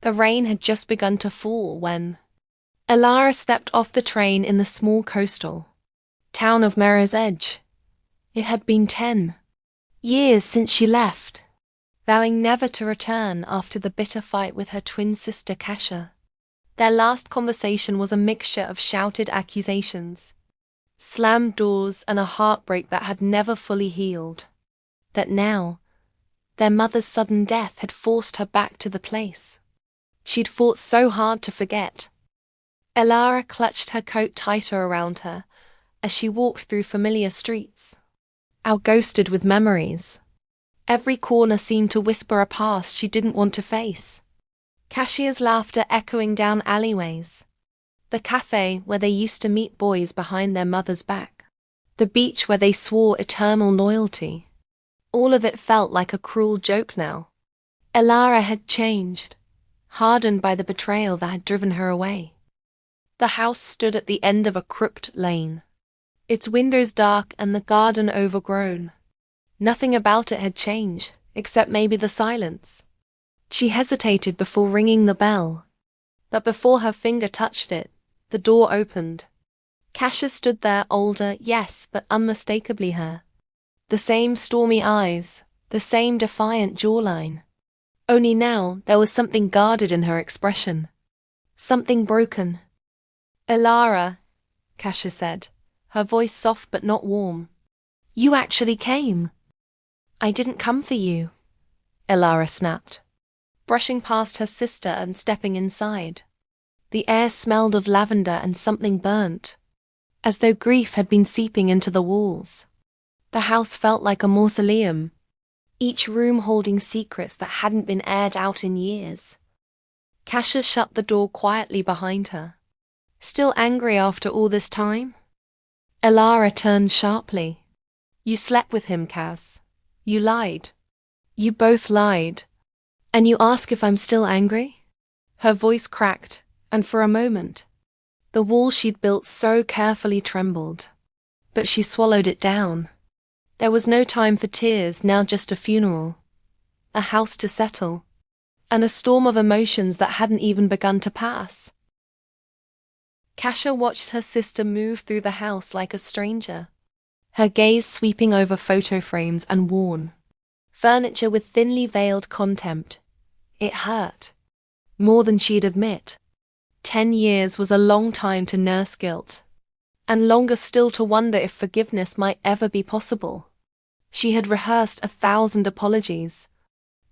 The rain had just begun to fall when Elara stepped off the train in the small coastal town of Mirror's Edge. It had been 10 years since she left, vowing never to return after the bitter fight with her twin sister Kasha. Their last conversation was a mixture of shouted accusations, slammed doors, and a heartbreak that had never fully healed. That now, their mother's sudden death had forced her back to the place she'd fought so hard to forget. Elara clutched her coat tighter around her as she walked through familiar streets, outghosted with memories. Every corner seemed to whisper a past she didn't want to face. Cashia's laughter echoing down alleyways, the cafe where they used to meet boys behind their mother's back, the beach where they swore eternal loyalty. All of it felt like a cruel joke now. Elara had changed, hardened by the betrayal that had driven her away. The house stood at the end of a crooked lane, its windows dark and the garden overgrown. Nothing about it had changed, except maybe the silence. She hesitated before ringing the bell, but before her finger touched it, the door opened. Kasha stood there, older, yes, but unmistakably her. The same stormy eyes, the same defiant jawline. Only now there was something guarded in her expression. Something broken. "Elara," Kasha said, her voice soft but not warm. "You actually came." "I didn't come for you," Elara snapped, brushing past her sister and stepping inside. The air smelled of lavender and something burnt, as though grief had been seeping into the walls. The house felt like a mausoleum, each room holding secrets that hadn't been aired out in years. Kasha shut the door quietly behind her. "Still angry after all this time?" Elara turned sharply. "You slept with him, Kaz. You lied. You both lied. And you ask if I'm still angry?" Her voice cracked, and for a moment, the wall she'd built so carefully trembled. But she swallowed it down. There was no time for tears, now just a funeral, a house to settle, and a storm of emotions that hadn't even begun to pass. Kasha watched her sister move through the house like a stranger, her gaze sweeping over photo frames and worn furniture with thinly veiled contempt. It hurt, more than she'd admit. 10 years was a long time to nurse guilt, and longer still to wonder if forgiveness might ever be possible. She had rehearsed 1,000 apologies,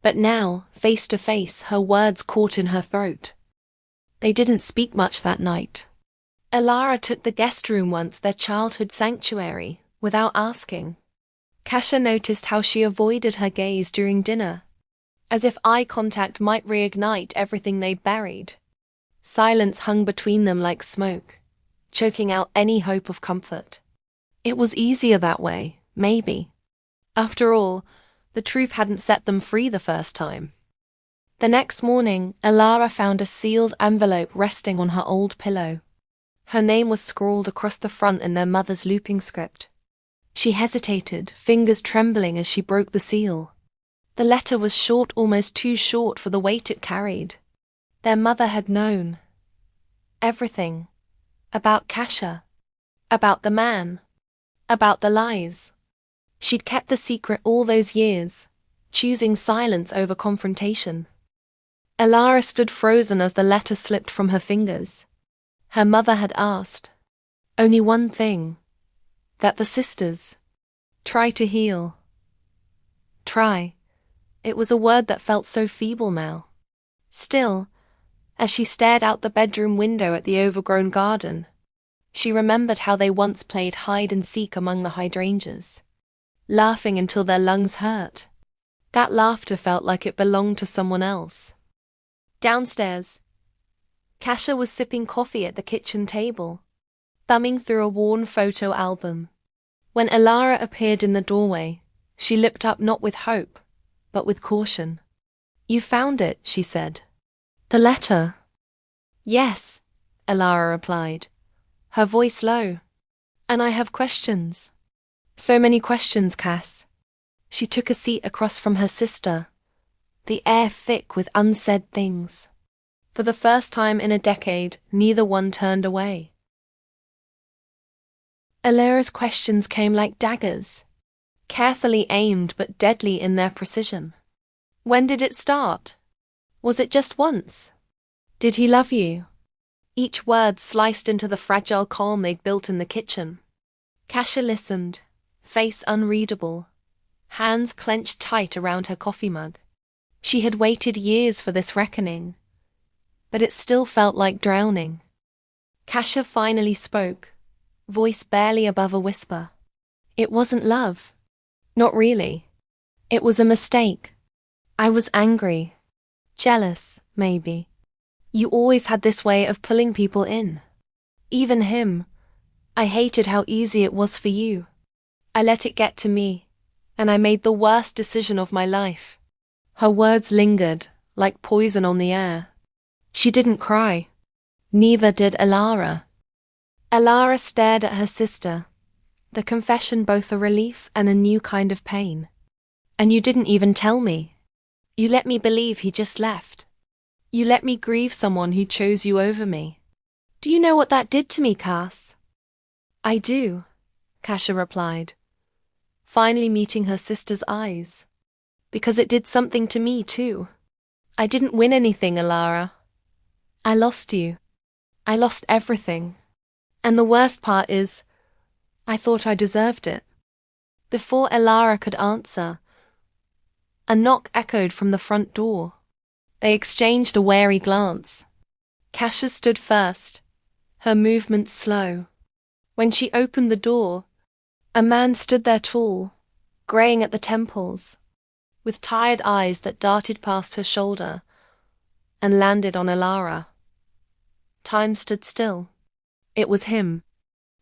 but now, face to face, her words caught in her throat. They didn't speak much that night. Elara took the guest room once, their childhood sanctuary, without asking. Kasha noticed how she avoided her gaze during dinner, as if eye contact might reignite everything they buried. Silence hung between them like smoke, choking out any hope of comfort. It was easier that way, maybe. After all, the truth hadn't set them free the first time. The next morning, Elara found a sealed envelope resting on her old pillow. Her name was scrawled across the front in their mother's looping script. She hesitated, fingers trembling as she broke the seal. The letter was short, almost too short for the weight it carried. Their mother had known everything. About Kasha. About the man. About the lies. She'd kept the secret all those years, choosing silence over confrontation. Elara stood frozen as the letter slipped from her fingers. Her mother had asked only one thing, that the sisters try to heal. Try. It was a word that felt so feeble now. Still, as she stared out the bedroom window at the overgrown garden, she remembered how they once played hide and seek among the hydrangeas, laughing until their lungs hurt. That laughter felt like it belonged to someone else. Downstairs, Kasha was sipping coffee at the kitchen table, thumbing through a worn photo album. When Elara appeared in the doorway, she looked up not with hope, but with caution. "You found it," she said. "The letter?" "Yes," Elara replied, her voice low. "And I have questions. So many questions, Cass." She took a seat across from her sister, the air thick with unsaid things. For the first time in a decade, neither one turned away. Alara's questions came like daggers, carefully aimed but deadly in their precision. When did it start? Was it just once? Did he love you? Each word sliced into the fragile calm they'd built in the kitchen. Kasia listened, face unreadable, hands clenched tight around her coffee mug. She had waited years for this reckoning, but it still felt like drowning. Kasia finally spoke, voice barely above a whisper. It wasn't love. Not really. It was a mistake. I was angry. Jealous, maybe. You always had this way of pulling people in. Even him. I hated how easy it was for you. I let it get to me, and I made the worst decision of my life. Her words lingered, like poison on the air. She didn't cry. Neither did Alara. Alara stared at her sister, the confession both a relief and a new kind of pain. And you didn't even tell me. You let me believe he just left. You let me grieve someone who chose you over me. Do you know what that did to me, Cass? I do, Kasia replied, finally meeting her sister's eyes. Because it did something to me, too. I didn't win anything, Alara. I lost you. I lost everything. And the worst part is, I thought I deserved it. Before Alara could answer, a knock echoed from the front door. They exchanged a wary glance. Kasia stood first, her movements slow. When she opened the door, a man stood there tall, greying at the temples, with tired eyes that darted past her shoulder and landed on Alara. Time stood still. It was him,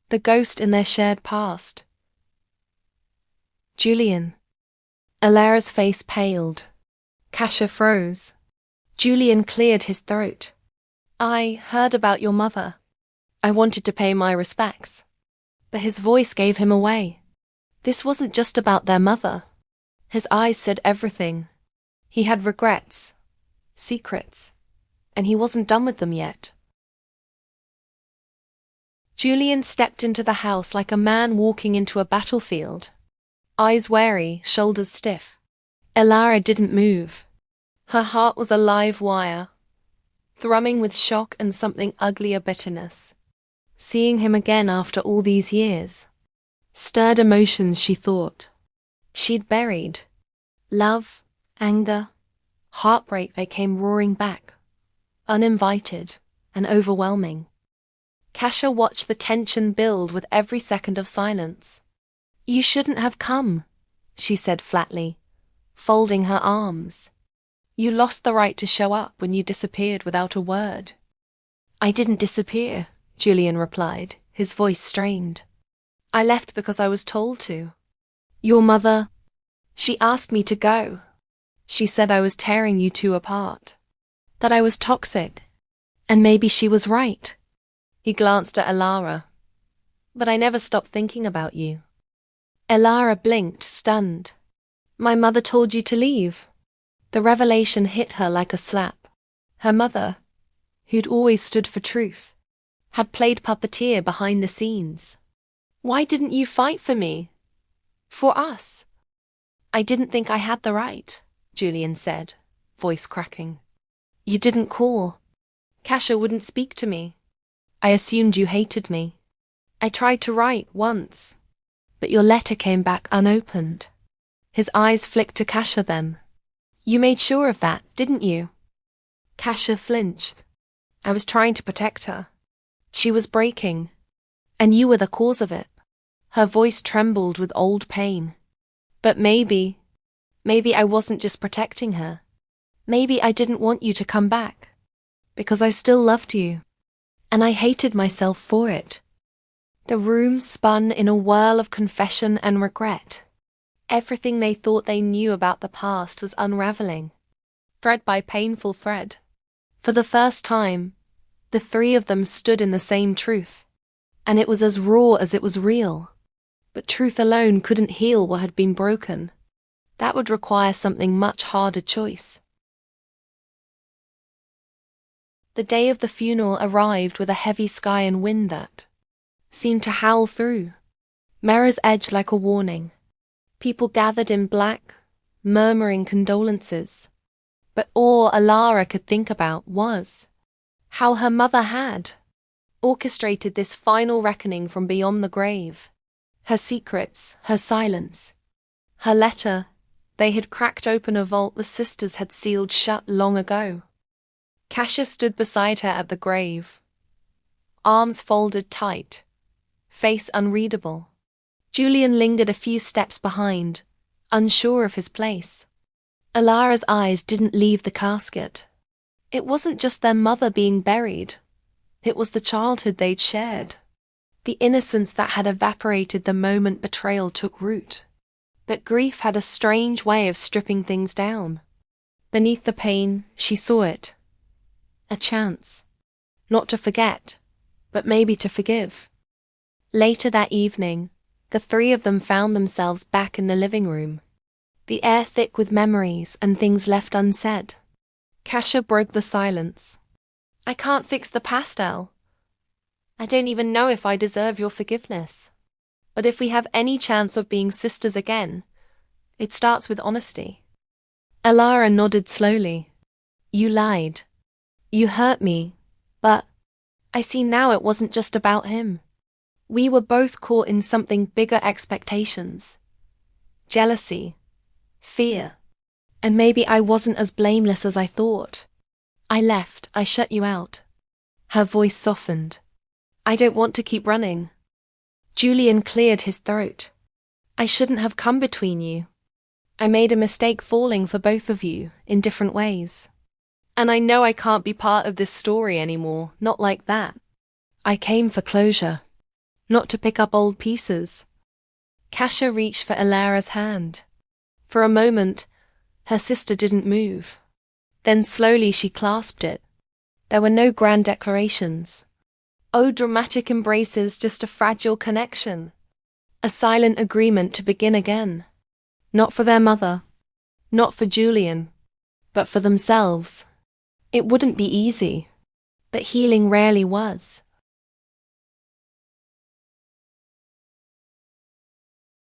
the ghost in their shared past. Julian. Alara's face paled. Kasia froze. Julian cleared his throat. I heard about your mother. I wanted to pay my respects. But his voice gave him away. This wasn't just about their mother. His eyes said everything. He had regrets, secrets, and he wasn't done with them yet. Julian stepped into the house like a man walking into a battlefield. Eyes wary, shoulders stiff. Alara didn't move. Her heart was a live wire, thrumming with shock and something uglier bitterness. Seeing him again after all these years stirred emotions she thought she'd buried. Love, anger, heartbreak, they came roaring back, uninvited and overwhelming. Kasia watched the tension build with every second of silence. You shouldn't have come, she said flatly, folding her arms. You lost the right to show up when you disappeared without a word. I didn't disappear, Julian replied, his voice strained. I left because I was told to. Your mother, she asked me to go. She said I was tearing you two apart, that I was toxic, and maybe she was right. He glanced at Alara. But I never stopped thinking about you. Alara blinked, stunned. My mother told you to leave. The revelation hit her like a slap. Her mother, who'd always stood for truth, had played puppeteer behind the scenes. Why didn't you fight for me? For us? I didn't think I had the right, Julian said, voice cracking. You didn't call. Kasia wouldn't speak to me. I assumed you hated me. I tried to write once, but your letter came back unopened. His eyes flicked to Kasia then. You made sure of that, didn't you? Kasia flinched. I was trying to protect her. She was breaking, and you were the cause of it. Her voice trembled with old pain. But maybe I wasn't just protecting her. Maybe I didn't want you to come back, because I still loved you, and I hated myself for it. The room spun in a whirl of confession and regret. Everything they thought they knew about the past was unraveling, thread by painful thread. For the first time, the three of them stood in the same truth, and it was as raw as it was real. But truth alone couldn't heal what had been broken. That would require something much harder choice. the day of the funeral arrived with a heavy sky and wind that seemed to howl through Mirror's Edge like a warning. People gathered in black, murmuring condolences. But all Alara could think about was how her mother had orchestrated this final reckoning from beyond the grave. Her secrets, her silence, her letter. They had cracked open a vault the sisters had sealed shut long ago. Kasia stood beside her at the grave, arms folded tight, face unreadable. Julian lingered a few steps behind, unsure of his place. Alara's eyes didn't leave the casket. It wasn't just their mother being buried. It was the childhood they'd shared. The innocence that had evaporated the moment betrayal took root. That grief had a strange way of stripping things down. Beneath the pain, she saw it. A chance. Not to forget, but maybe to forgive. Later that evening, the three of them found themselves back in the living room. The air thick with memories and things left unsaid. Kasia broke the silence. I can't fix the past, Elle. I don't even know if I deserve your forgiveness. But if we have any chance of being sisters again, it starts with honesty. Alara nodded slowly. You lied. You hurt me, but I see now it wasn't just about him. We were both caught in something bigger: expectations, jealousy, fear. And maybe I wasn't as blameless as I thought. I left, I shut you out. Her voice softened. I don't want to keep running. Julian cleared his throat. I shouldn't have come between you. I made a mistake falling for both of you in different ways. And I know I can't be part of this story anymore, not like that. I came for closure, not to pick up old pieces. Kasia reached for Alara's hand. For a moment, her sister didn't move. Then slowly she clasped it. There were no grand declarations. Oh, dramatic embraces, just a fragile connection. A silent agreement to begin again. Not for their mother, not for Julian, but for themselves. It wouldn't be easy, but healing rarely was.